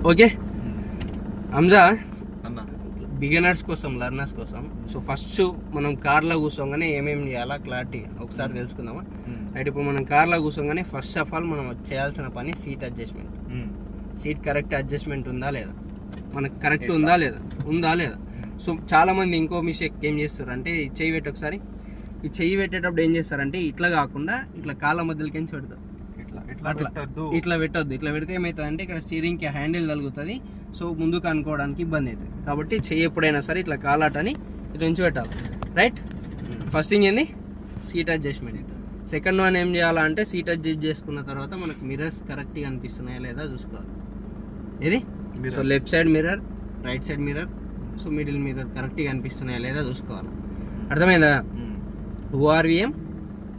Okay Hamza, అన్న beginners కోసం, learners కోసం. సో ఫస్ట్ మనం కార్లో కూర్చోగానే ఏమేమి చేయాలా క్లారిటీ ఒకసారి తెలుసుకుందామా? రైట్, ఇప్పుడు మనం కార్లో కూర్చోగానే ఫస్ట్ ఆఫ్ ఆల్ మనం చేయాల్సిన పని seat adjustment. Seat correct adjustment ఉందా లేదా, మనకు కరెక్ట్ ఉందా లేదా. సో చాలా మంది ఇంకో మిస్టేక్ ఏం చేస్తారు అంటే, ఈ చెయ్యి పెట్టి ఒకసారి, ఈ చెయ్యి పెట్టేటప్పుడు ఏం చేస్తారంటే ఇట్లా కాకుండా ఇట్లా కాళ్ళ మధ్యలోకించి పెడతారు. ఇట్లా పెట్టొద్దు. ఇట్లా పెడితే ఏమవుతుంది అంటే ఇక్కడ స్టీరింగ్కి హ్యాండిల్ తగులుతుంది. సో ముందుకు అనుకోవడానికి ఇబ్బంది అవుతుంది. కాబట్టి చెయ్యి ఎప్పుడైనా సరే ఇట్లా కాలాటని ఇట్లా నుంచి పెట్టాలి. రైట్, ఫస్ట్ థింగ్ ఏంది సీట్ అడ్జస్ట్మెంట్. సెకండ్ వన్ ఏం చేయాలంటే సీట్ అడ్జస్ట్ చేసుకున్న తర్వాత మనకు మిర్రర్స్ కరెక్ట్గా అనిపిస్తున్నాయా లేదా చూసుకోవాలి. ఇది so left side mirror, right side mirror, so middle mirror కరెక్ట్గా అనిపిస్తున్నాయా లేదా చూసుకోవాలి. అర్థమైందా? ఓఆర్విఎం,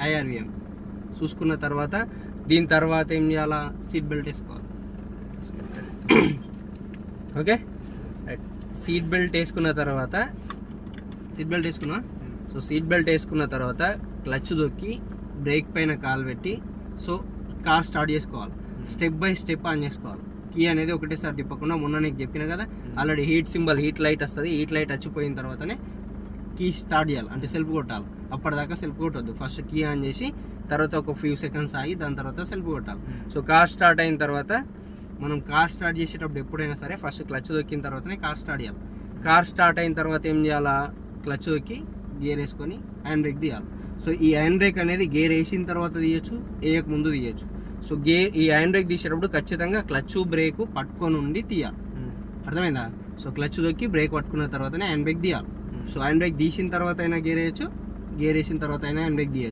ఐఆర్విఎం చూసుకున్న తర్వాత దీని తర్వాత ఏం చేయాలా, సీట్ బెల్ట్ వేసుకోవాలి. ఓకే, సీట్ బెల్ట్ వేసుకున్న తర్వాత సో సీట్ బెల్ట్ వేసుకున్న తర్వాత క్లచ్ దొక్కి బ్రేక్ పైన కాలు పెట్టి సో కార్ స్టార్ట్ చేసుకోవాలి. స్టెప్ బై స్టెప్ ఆన్ చేసుకోవాలి. కీ అనేది ఒకటేసారి తిప్పకుండా, మొన్న నీకు చెప్పిన కదా ఆల్రెడీ హీట్ లైట్ వస్తుంది. హీట్ లైట్ వచ్చిపోయిన తర్వాతనే కీ స్టార్ట్ చేయాలి, అంటే సెల్ఫ్ కొట్టాలి. అప్పటిదాకా సెల్ఫ్ కొట్టద్దు. ఫస్ట్ కీ ఆన్ చేసి తర్వాత ఒక ఫ్యూ సెకండ్స్ ఆగి దాని తర్వాత సెల్ఫ్ కొట్టాలి. సో కార్ స్టార్ట్ అయిన తర్వాత మనం కార్ స్టార్ట్ చేసేటప్పుడు ఎప్పుడైనా సరే ఫస్ట్ క్లచ్ దొక్కిన తర్వాతనే కార్ స్టార్ట్ చేయాలి. కార్ స్టార్ట్ అయిన తర్వాత ఏం చేయాలా, క్లచ్ దొక్కి గేర్ వేసుకొని హ్యాండ్ బ్రేక్ తీయాలి. సో ఈ హ్యాండ్ బ్రేక్ అనేది గేర్ వేసిన తర్వాత తీయచ్చు, వేయక ముందు తీయచ్చు. సో ఈ హ్యాండ్ బ్రేక్ తీసేటప్పుడు ఖచ్చితంగా క్లచ్ బ్రేక్ పట్టుకొని ఉండి తీయాలి. అర్థమైందా? సో క్లచ్ దొక్కి బ్రేక్ పట్టుకున్న తర్వాతనే హ్యాండ్ బ్రేక్ తీయాలి. సో హ్యాండ్ బ్రేక్ తీసిన తర్వాత అయినా గేర్ వేయచ్చు, గేర్ వేసిన తర్వాత అయినా హ్యాండ్ బ్రేక్ తీయచ్చు.